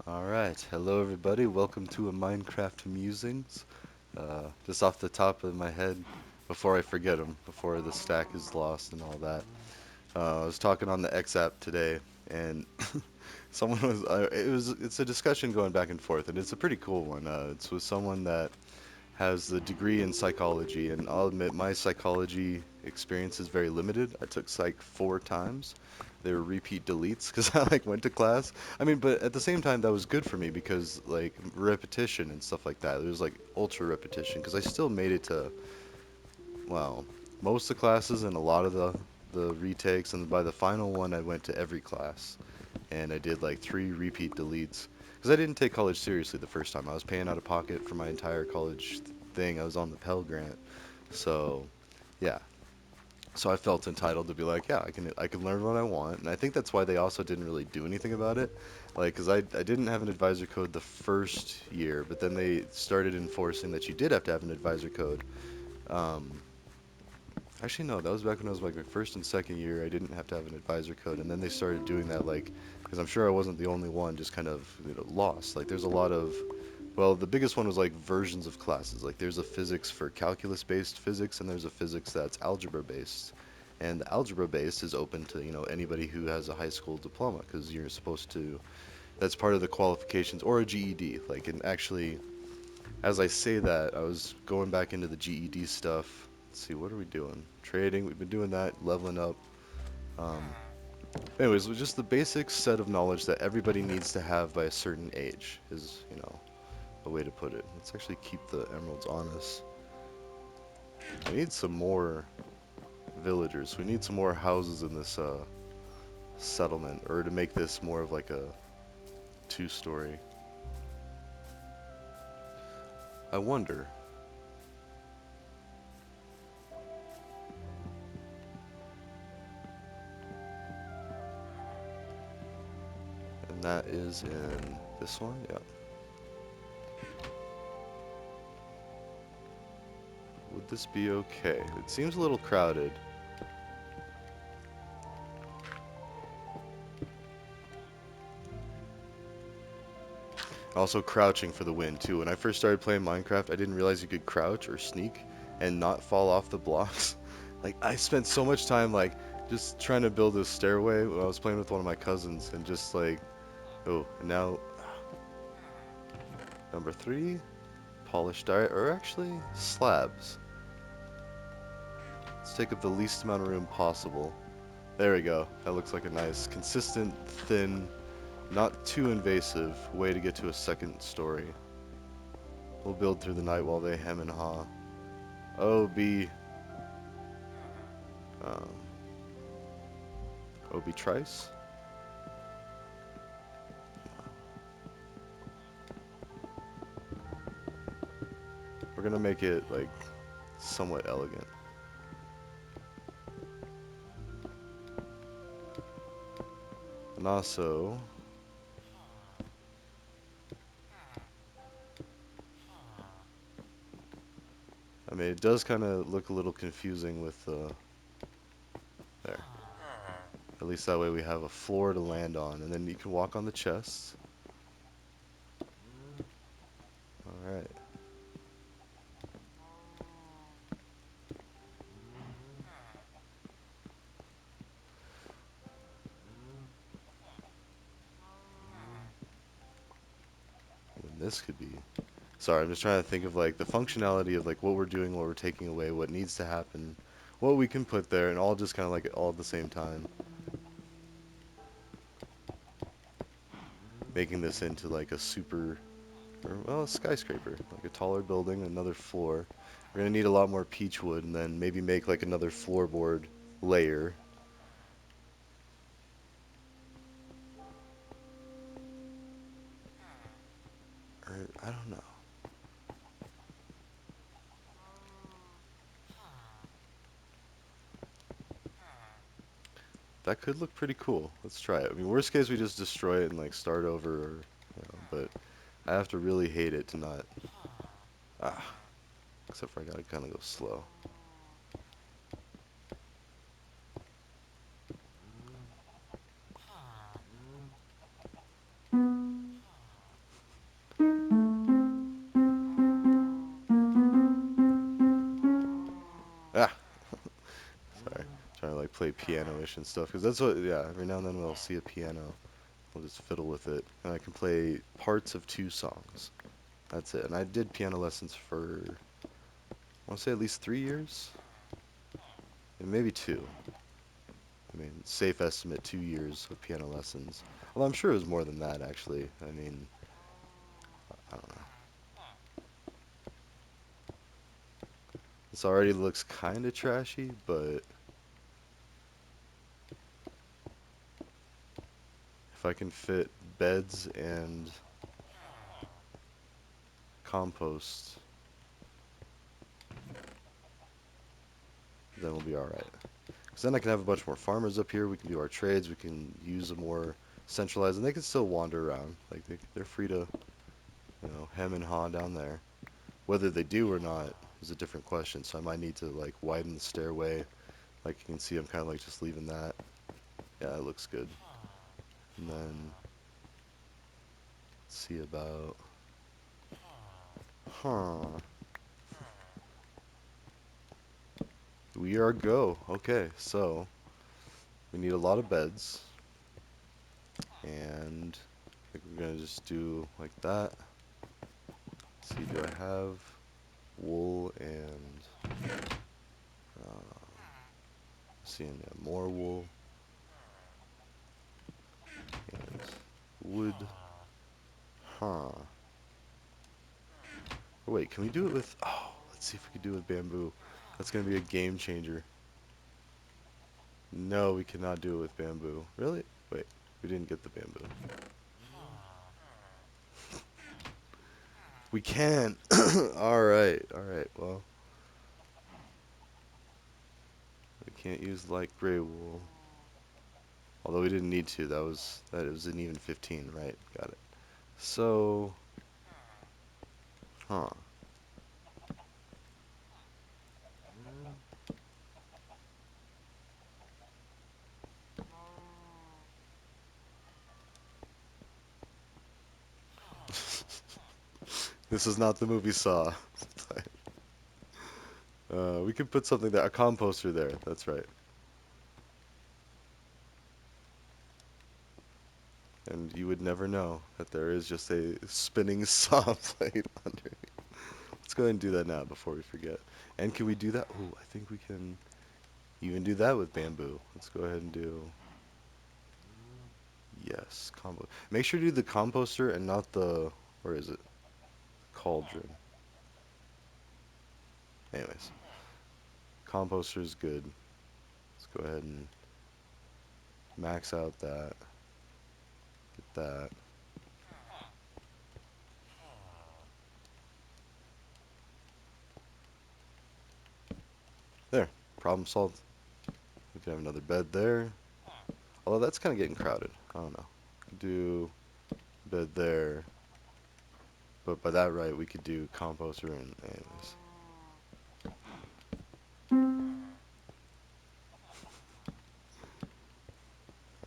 Alright, hello everybody, welcome to a Minecraft Musings. Just off the top of my head, before I forget them, before the stack is lost and all that. I was talking on the X app today, and someone was, it's a discussion going back and forth, and it's a pretty cool one. It's with someone that has the degree in psychology, and I'll admit my psychology experience is very limited. I took psych 4 times. They were repeat deletes because I like went to class. I mean, but at the same time, that was good for me because like repetition and stuff like that. It was like ultra repetition because I still made it to well most of the classes and a lot of the retakes, and by the final one, I went to every class and I did like 3 repeat deletes because I didn't take college seriously the first time. I was paying out of pocket for my entire college thing. I was on the Pell Grant, so yeah. So I felt entitled to be like, yeah, I can learn what I want, and I think that's why they also didn't really do anything about it, like because I didn't have an advisor code the first year, but then they started enforcing that you did have to have an advisor code. Um, Actually, no, that was back when I was like my first and second year. I didn't have to have an advisor code, and then they started doing that, like, because I'm sure I wasn't the only one, just kind of lost. Like, there's a lot of, well, the biggest one was like versions of classes. Like, there's a physics for calculus-based physics, and there's a physics that's algebra-based. And the algebra-based is open to anybody who has a high school diploma, because you're supposed to. That's part of the qualifications, or a GED. Like, and actually, as I say that, I was going back into the GED stuff. Let's see, what are we doing? Trading. We've been doing that, leveling up. Um, Anyways, it was just the basic set of knowledge that everybody needs to have by a certain age is, a way to put it. Let's actually keep the emeralds on us. We need some more villagers. We need some more houses in this settlement, or to make this more of like a 2-story. I wonder. And that is in this one? Yeah. Would this be okay? It seems a little crowded. Also crouching for the win too. When I first started playing Minecraft, I didn't realize you could crouch or sneak and not fall off the blocks. Like I spent so much time like just trying to build a stairway when I was playing with one of my cousins and just like oh, and now number 3, polished iron, or actually slabs. Let's take up the least amount of room possible. There we go. That looks like a nice, consistent, thin, not too invasive way to get to a second story. We'll build through the night while they hem and haw. OB, um, OB Trice. We're gonna make it like somewhat elegant. And also, I mean, it does kind of look a little confusing with there. At least that way we have a floor to land on, and then you can walk on the chests. All right. And this could be. Sorry, I'm just trying to think of like the functionality of like what we're doing, what we're taking away, what needs to happen, what we can put there, and all just kind of like all at the same time. Making this into like a super, or well, a skyscraper, like a taller building, another floor. We're gonna need a lot more peach wood, and then maybe make like another floorboard layer. Or I don't know. That could look pretty cool. Let's try it. I mean, worst case, we just destroy it and like start over, or but I have to really hate it to not. Ah, except for I gotta kind of go slow. like play piano-ish and stuff, because that's what, yeah, every now and then we'll see a piano. We'll just fiddle with it. And I can play parts of 2 songs. That's it. And I did piano lessons for, I want to say at least 3 years, and maybe 2. I mean, safe estimate 2 years of piano lessons. Well, I'm sure it was more than that, actually. I mean, I don't know. This already looks kind of trashy, but if I can fit beds and compost, then we'll be alright. Because then I can have a bunch more farmers up here. We can do our trades. We can use a more centralized, and they can still wander around. Like they're free to, hem and haw down there. Whether they do or not is a different question. So I might need to like widen the stairway. Like you can see, I'm kind of like just leaving that. Yeah, it looks good. And then let's see about, huh? We are go. Okay, so we need a lot of beds, and I think we're gonna just do like that. Let's see, do I have wool and seeing more wool and wood? Huh. Oh, wait, can we do it with? Oh, let's see if we can do it with bamboo. That's gonna be a game changer. No, we cannot do it with bamboo. Really? Wait, we didn't get the bamboo. We can. All right, all right. Well, we can't use light gray wool. Although we didn't need to. That was an even 15, right? Got it. So, huh. This is not the movie Saw. We could put something there, a composter there. That's right. And you would never know that there is just a spinning saw blade under. Let's go ahead and do that now before we forget. And can we do that? Oh, I think we can even do that with bamboo. Let's go ahead and do, yes, combo. Make sure to do the composter and not the, where is it? Cauldron. Anyways, composter is good. Let's go ahead and max out that. Get that. There. Problem solved. We can have another bed there. Although that's kind of getting crowded. I don't know. Could do bed there. But by that right, we could do composter and anyways.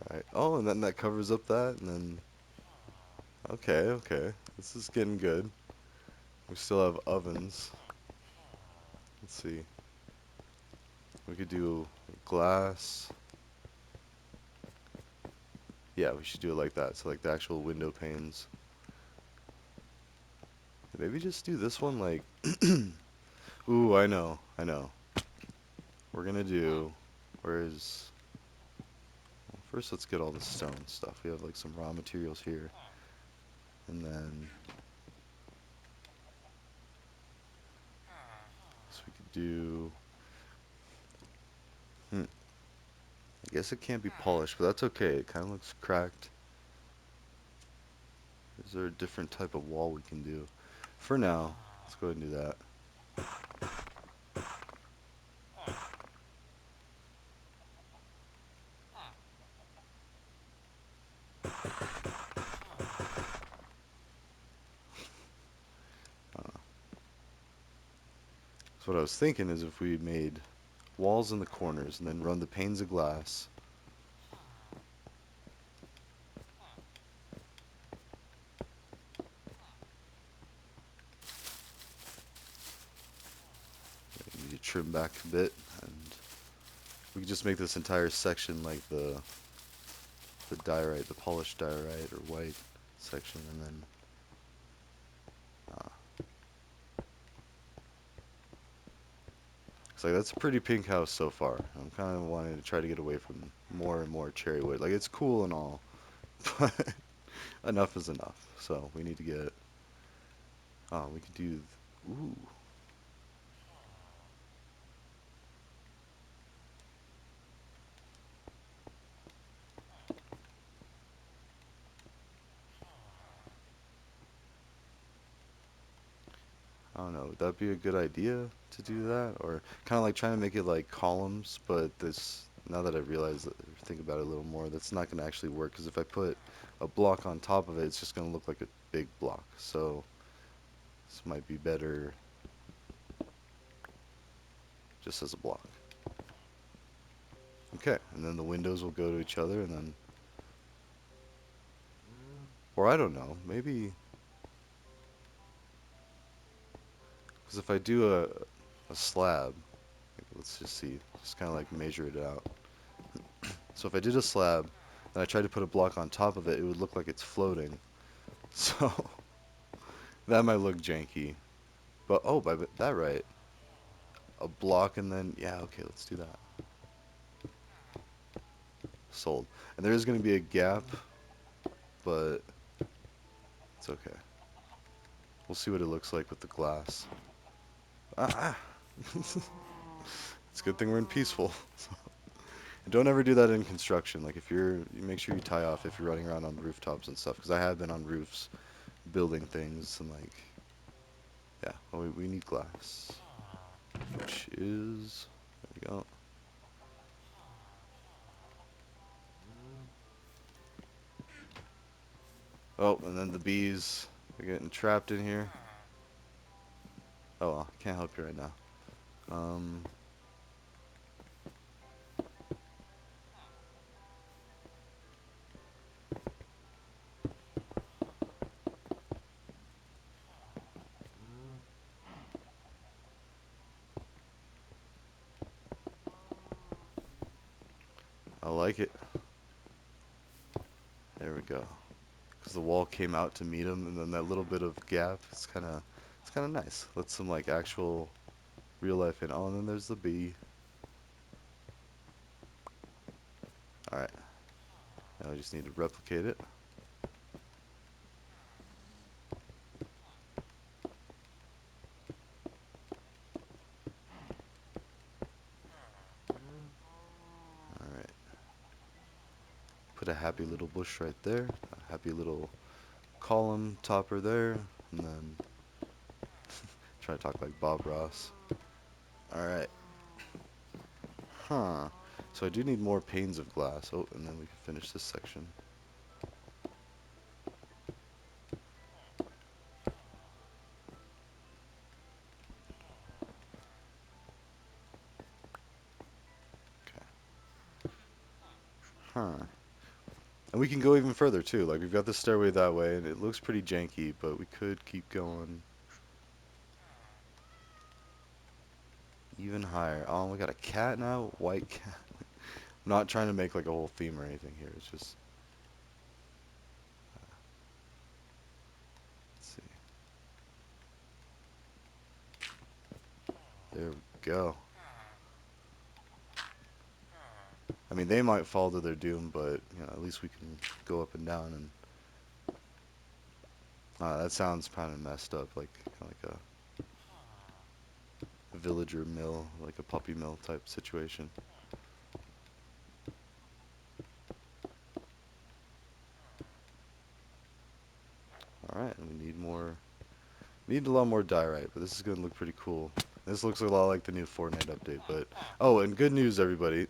Alright. Oh, and then that covers up that, and then... Okay, okay. This is getting good. We still have ovens. Let's see. We could do glass. Yeah, we should do it like that. So like the actual window panes. Maybe just do this one like... Ooh, I know, I know. We're gonna do... Where's... Well, first let's get all the stone stuff. We have like some raw materials here. And then... So we could do... Hmm. I guess it can't be polished, but that's okay. It kind of looks cracked. Is there a different type of wall we can do? For now, let's go ahead and do that. So what I was thinking is if we made walls in the corners and then run the panes of glass. I need to trim back a bit and We could just make this entire section like the diorite, the polished diorite or white section, and then uh, it's like that's a pretty pink house so far. I'm kind of wanting to try to get away from more and more cherry wood. Like it's cool and all, but enough is enough. So we need to get. Oh, we could do. Ooh, I don't know. Would that be a good idea to do that, or kind of like trying to make it like columns? But this, now that I realize, think about it a little more, that's not going to actually work. Because if I put a block on top of it, it's just going to look like a big block. So this might be better just as a block. Okay, and then the windows will go to each other, and then, or I don't know, maybe, because if I do a slab, like, let's just see, just kind of like measure it out. So if I did a slab, and I tried to put a block on top of it, it would look like it's floating. So that might look janky. But oh, by that right, a block and then yeah, okay, let's do that. Sold. And there is going to be a gap, but it's okay. We'll see what it looks like with the glass. Ah, it's a good thing we're in peaceful. And don't ever do that in construction. Like if you make sure you tie off if you're running around on rooftops and stuff. Because I have been on roofs building things and like, yeah, well, we need glass, which is, there we go. Oh, and then the bees are getting trapped in here. Oh well, can't help you right now. Um, I like it. There we go. Because the wall came out to meet him, and then that little bit of gap, it's kind of nice. Let some like actual real life in. Oh, and then there's the bee. All right, now we just need to replicate it. All right, put a happy little bush right there, a happy little column topper there, and then try to talk like Bob Ross. All right, huh? So I do need more panes of glass. Oh, and then we can finish this section. Okay. Huh. And we can go even further too. Like we've got the stairway that way, and it looks pretty janky, but we could keep going even higher. Oh, we got a cat now, white cat. I'm not trying to make like a whole theme or anything here. It's just, let's see. There we go. I mean, they might fall to their doom, but you know, at least we can go up and down. And that sounds kind of messed up, like a villager mill, like a puppy mill type situation. All right, and we need more. Need a lot more diorite, but this is gonna look pretty cool. This looks a lot like the new Fortnite update, but oh, and good news, everybody!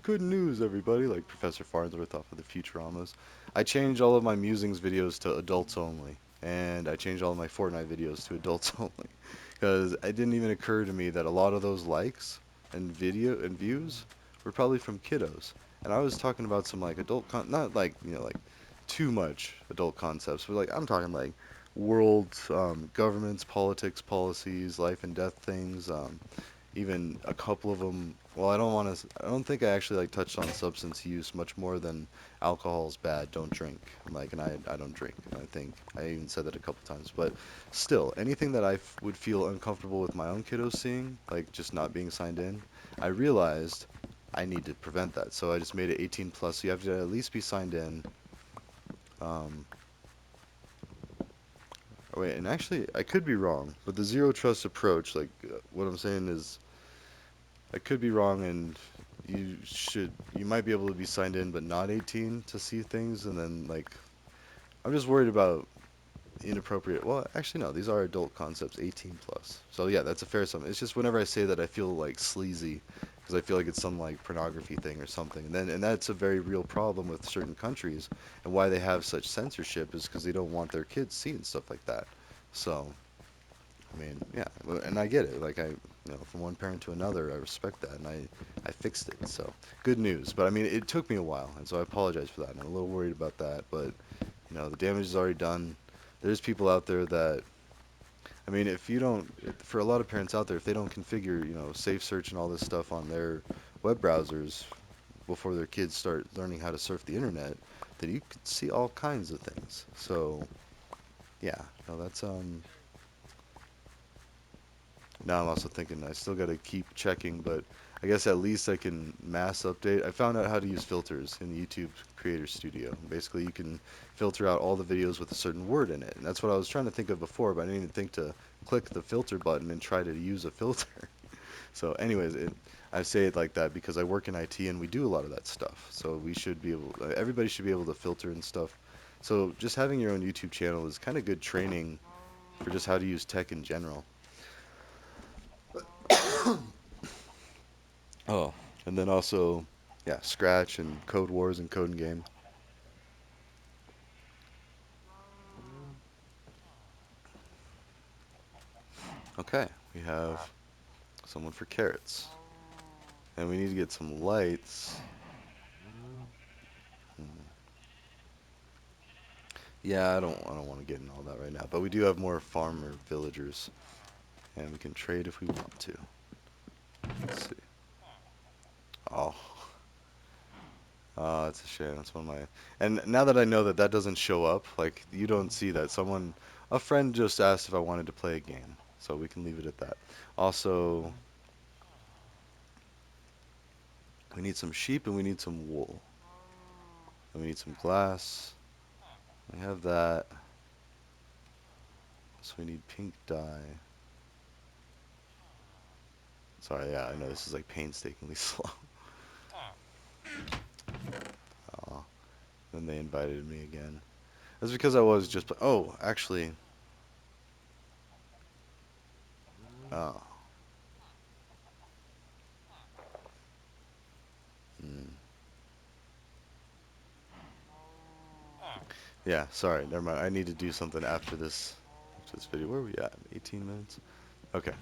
Good news, everybody! Like Professor Farnsworth off of the Futuramas, I changed all of my Musings videos to adults only, and I changed all of my Fortnite videos to adults only, because it didn't even occur to me that a lot of those likes and video and views were probably from kiddos, and I was talking about some like not like like too much adult concepts, but like I'm talking like world governments, politics, policies, life and death things, even a couple of them. Well, I don't want to. I don't think I actually like touched on substance use much more than alcohol is bad. Don't drink. Like, and I don't drink. I think I even said that a couple times. But still, anything that would feel uncomfortable with my own kiddos seeing, like just not being signed in, I realized I need to prevent that. So I just made it 18 plus. So you have to at least be signed in. Um, oh wait, and actually, I could be wrong, but the zero trust approach, like what I'm saying is I could be wrong, and you might be able to be signed in, but not 18 to see things, and then like I'm just worried about inappropriate. Well, actually no, these are adult concepts, 18 plus. So yeah, that's a fair sum. It's just whenever I say that, I feel like sleazy because I feel like it's some like pornography thing or something, and that's a very real problem with certain countries, and why they have such censorship is because they don't want their kids seeing stuff like that. So I mean, yeah, and I get it. Like from one parent to another, I respect that, and I fixed it. So good news. But I mean, it took me a while, and so I apologize for that. And I'm a little worried about that, but the damage is already done. There's people out there that, I mean, if you don't, for a lot of parents out there, if they don't configure, safe search and all this stuff on their web browsers before their kids start learning how to surf the internet, then you could see all kinds of things. So yeah, no, that's Now I'm also thinking I still got to keep checking, but I guess at least I can mass update. I found out how to use filters in the YouTube Creator Studio. Basically, you can filter out all the videos with a certain word in it, and that's what I was trying to think of before, but I didn't even think to click the filter button and try to use a filter. So, anyways, I say it like that because I work in IT and we do a lot of that stuff. So we should be able, everybody should be able to filter and stuff. So just having your own YouTube channel is kind of good training for just how to use tech in general. Oh, and then also, yeah, Scratch and Code Wars and Code and Game. Okay, we have someone for carrots, and we need to get some lights. Hmm. Yeah, I don't want to get in all that right now, but we do have more farmer villagers, and we can trade if we want to. Let's see. Oh, oh, that's a shame. That's one of my. And now that I know that that doesn't show up, like you don't see that. A friend just asked if I wanted to play a game, so we can leave it at that. Also, we need some sheep and we need some wool. And we need some glass. We have that. So we need pink dye. Sorry, yeah, I know this is like painstakingly slow. Aw. Then they invited me again. That's because I was just. Oh, actually. Oh. Hmm. Yeah, sorry, never mind. I need to do something after this video. Where are we at? 18 minutes? Okay.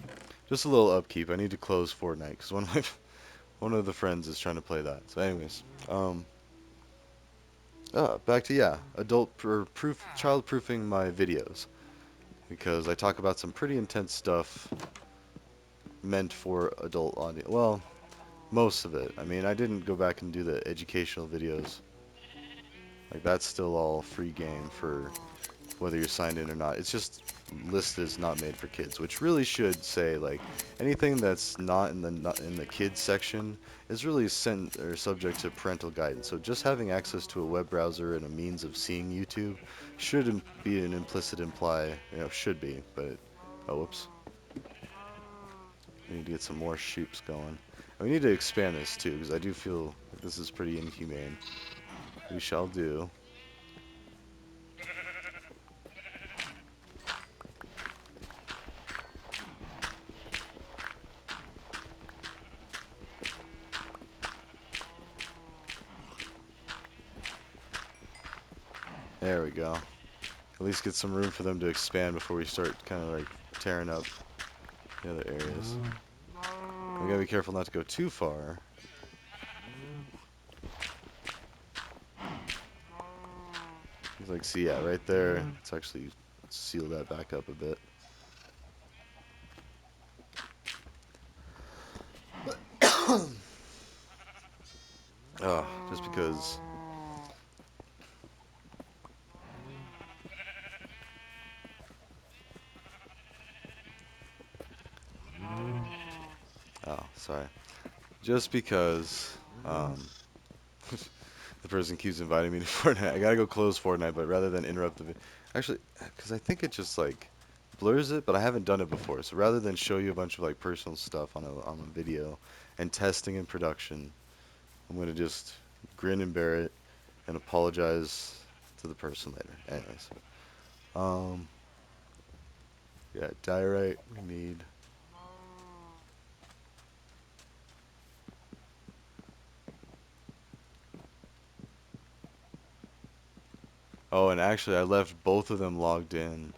Just a little upkeep. I need to close Fortnite because one of the friends is trying to play that. So, anyways, um, back to yeah, child proofing my videos because I talk about some pretty intense stuff meant for adult audience. Well, most of it. I mean, I didn't go back and do the educational videos. Like that's still all free game for whether you're signed in or not. It's just listed as not made for kids, which really should say like anything that's not in the kids section is really sent or subject to parental guidance. So just having access to a web browser and a means of seeing YouTube should be an implicit imply, should be, but oh whoops. We need to get some more sheeps going. And we need to expand this too, because I do feel like this is pretty inhumane. We shall do. There we go. At least get some room for them to expand before we start kind of like tearing up the other areas. We gotta be careful not to go too far. It's like, see, yeah, right there. Let's actually seal that back up a bit. Just because. Oh, sorry. Just because. Um, the person keeps inviting me to Fortnite. I gotta go close Fortnite, but rather than interrupt the actually, because I think it just like blurs it, but I haven't done it before. So rather than show you a bunch of like personal stuff on a video and testing in production, I'm gonna just grin and bear it and apologize to the person later. Anyways, um, yeah, diorite we need. Oh, and actually, I left both of them logged in.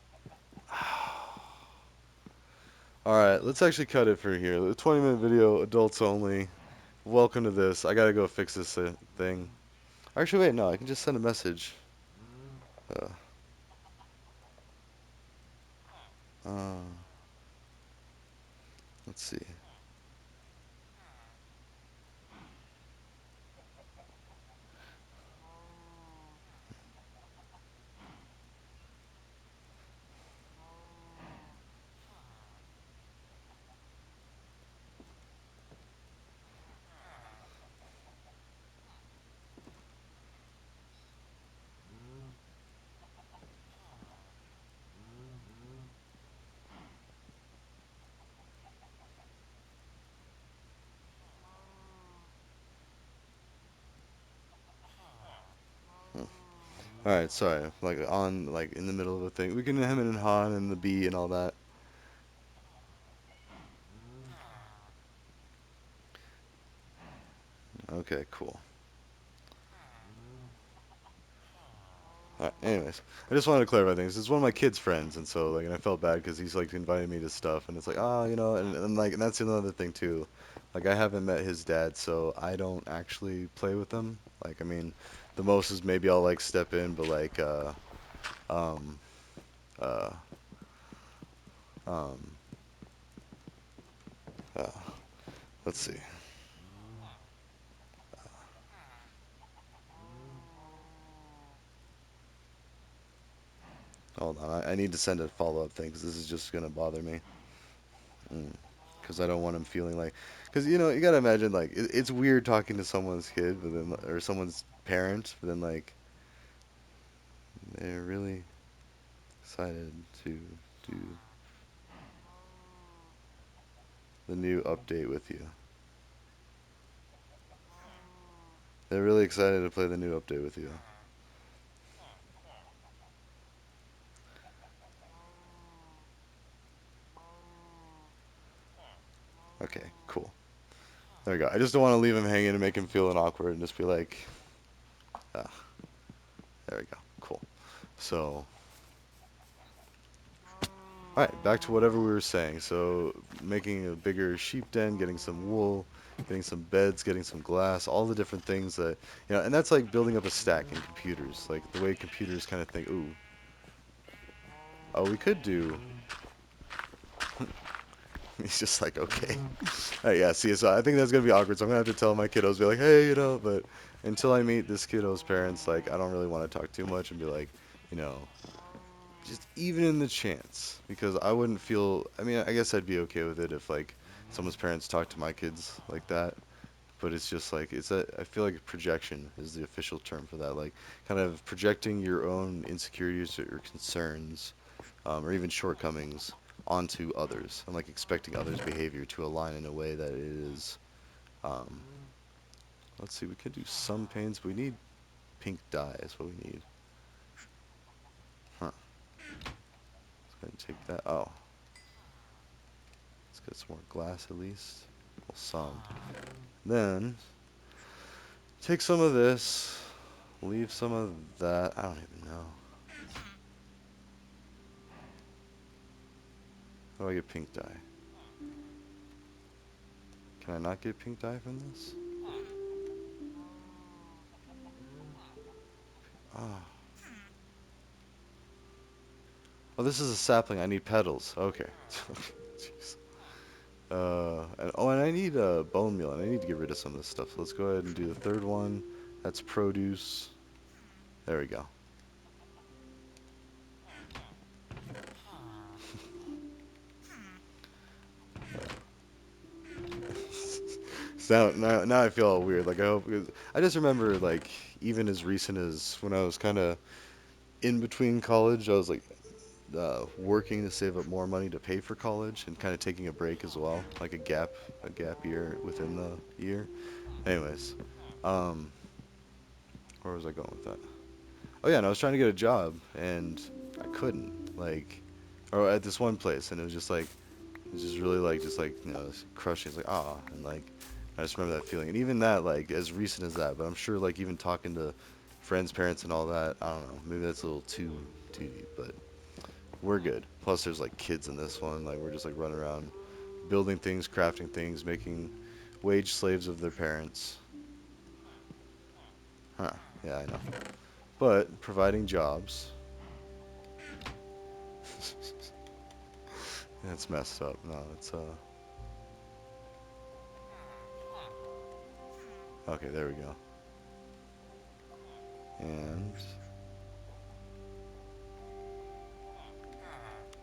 All right, let's actually cut it for here. The 20-minute video, adults only. Welcome to this. I gotta go fix this thing. Actually, wait, no, I can just send a message. Uh, uh, let's see. Hmm. All right, sorry. Like on, like in the middle of a thing. We can hem and Han and the B and all that. Okay, cool. Anyways, I just wanted to clarify things. It's one of my kid's friends, and so like, and I felt bad because he's like inviting me to stuff, and it's like, oh, and like, and that's another thing too. Like, I haven't met his dad, so I don't actually play with them. Like, I mean, the most is maybe I'll like step in, but like, um, uh, um, uh, let's see. Hold on, I need to send a follow-up thing because this is just gonna bother me. Mm. Because I don't want him feeling like, because you gotta imagine like it's weird talking to someone's kid, but then or someone's parent, but then like they're really excited to do the new update with you. They're really excited to play the new update with you. Okay, cool. There we go. I just don't want to leave him hanging and make him feel awkward and just be like, ah, there we go. Cool. So, all right, back to whatever we were saying. So, making a bigger sheep den, getting some wool, getting some beds, getting some glass, all the different things that, and that's like building up a stack in computers. Like the way computers kind of think, ooh, oh, we could do. He's just like, okay. Yeah, see, so I think that's gonna be awkward. So I'm gonna have to tell my kiddos, be like, hey, but until I meet this kiddo's parents, like, I don't really want to talk too much and be like, you know, just even in the chance, because I wouldn't feel. I mean, I guess I'd be okay with it if like someone's parents talk to my kids like that. But it's just like I feel like projection is the official term for that. Like kind of projecting your own insecurities or concerns, or even shortcomings onto others, and like expecting others' behavior to align in a way that it is. Um, let's see, we could do some paints, but we need pink dye. Is what we need. Huh? Let's go ahead and take that. Oh, let's get some more glass at least. Well, some. Then take some of this, leave some of that. I don't even know. How do I get pink dye? Can I not get pink dye from this? Ah. Oh, this is a sapling. I need petals. Okay. Jeez. And I need bone meal, and I need to get rid of some of this stuff. So let's go ahead and do the third one. That's produce. There we go. So now I feel all weird. Like I hope, 'cause I just remember like even as recent as when I was kind of in between college, I was like working to save up more money to pay for college and kind of taking a break as well, like a gap year within the year. Anyways, um, where was I going with that? Oh yeah, and I was trying to get a job and I couldn't. Like, or at this one place, and it was just like it was just really like just like crushing. It's like and like I just remember that feeling, and even that like as recent as that. But I'm sure like even talking to friends, parents, and all that. I don't know. Maybe that's a little too deep, but we're good. Plus, there's like kids in this one. Like we're just like running around building things, crafting things, making wage slaves of their parents. Huh? Yeah, I know. But providing jobs. That's messed up. No, it's okay. There we go. And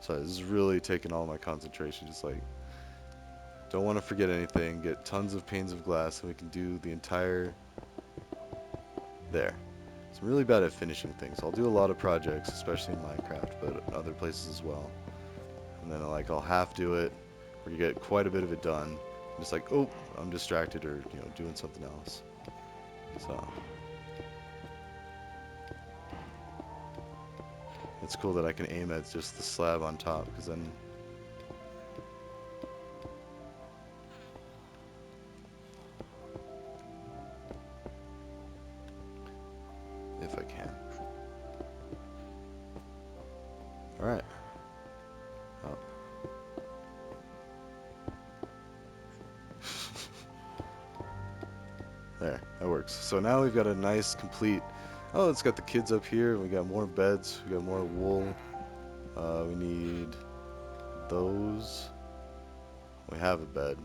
so this is really taking all my concentration. Just like don't want to forget anything. Get tons of panes of glass, and we can do the entire there. So I'm really bad at finishing things. I'll do a lot of projects, especially in Minecraft, but in other places as well. And then like I'll half do it, or you get quite a bit of it done. And it's like, oh, I'm distracted, or doing something else. So it's cool that I can aim at just the slab on top, because then if I can. All right. Oh. There, that works. So now we've got a nice complete. Oh, it's got the kids up here. We got more beds. We got more wool. We need those. We have a bed.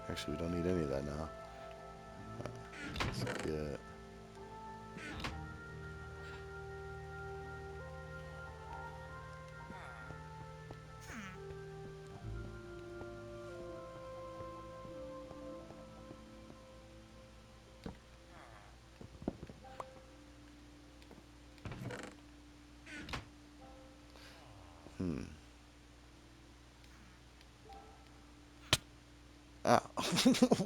Actually, we don't need any of that now. Let's get. Hmm. Ah.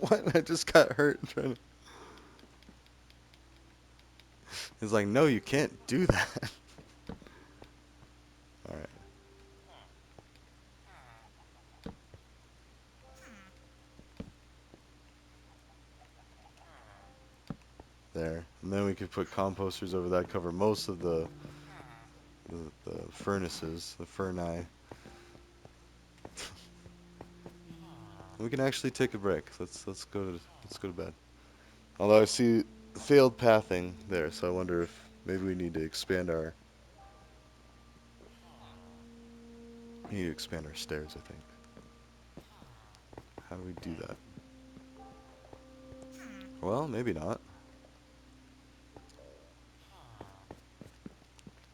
What? I just got hurt trying to. He's like, no, you can't do that. All right. There. And then we could put composters over that, cover most of the furnaces, the furnace. We can actually take a break. Let's go to bed. Although I see failed pathing there, so I wonder if maybe we need to expand our stairs, I think. How do we do that? Well, maybe not.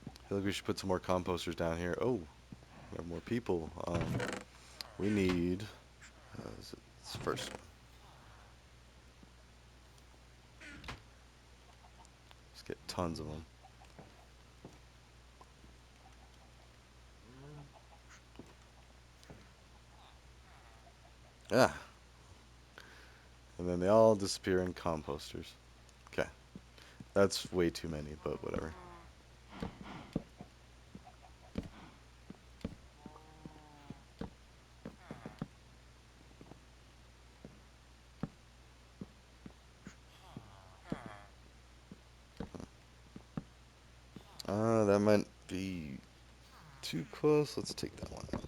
I feel like we should put some more composters down here. Oh, we have more people. We need this first one. Let's get tons of them. Yeah, and then they all disappear in composters. Okay, that's way too many, but whatever. That might be too close. Let's take that one out.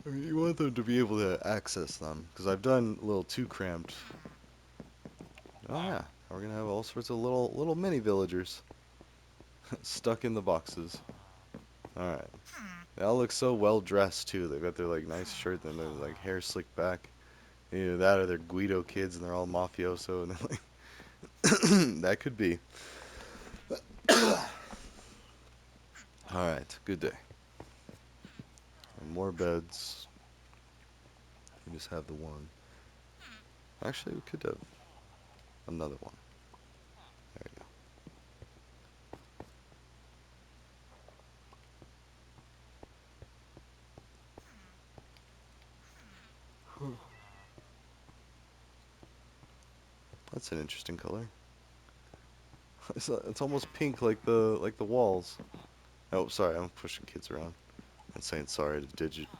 I mean, you want them to be able to access them, because I've done a little too cramped. Oh yeah, we're gonna have all sorts of little mini villagers stuck in the boxes. All right, they all look so well dressed too. They've got their like nice shirt and their like hair slicked back. Either that or they're Guido kids and they're all mafioso and they're like that could be. All right, good day. And more beds. You just have the one. Actually, we could have another one. There you go. That's an interesting color. It's almost pink like the walls. Oh, sorry, I'm pushing kids around and saying sorry to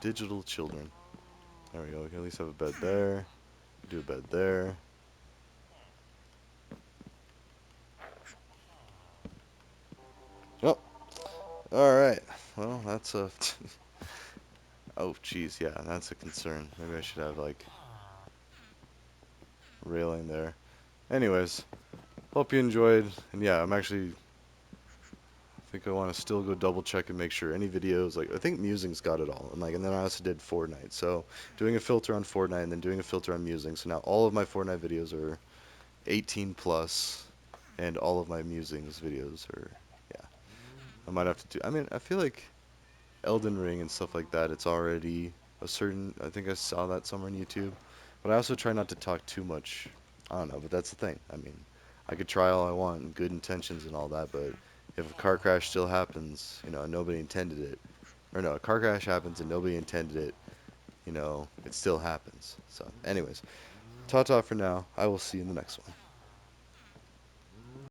digital children. There we go. We can at least have a bed there. Do a bed there. Oh, all right. Well, that's a. Oh, geez, yeah, that's a concern. Maybe I should have like railing there. Anyways, hope you enjoyed. And yeah, I think I want to still go double check and make sure any videos like I think Musings got it all. And then I also did Fortnite. So doing a filter on Fortnite and then doing a filter on Musings. So now all of my Fortnite videos are 18 plus, and all of my Musings videos are yeah. I might have to do. I mean, I feel like Elden Ring and stuff like that. It's already a certain. I think I saw that somewhere on YouTube, but I also try not to talk too much. I don't know, but that's the thing. I mean, I could try all I want and good intentions and all that, but if a car crash still happens, nobody intended it, or no, a car crash happens and nobody intended it, it still happens. So, anyways, ta-ta for now. I will see you in the next one.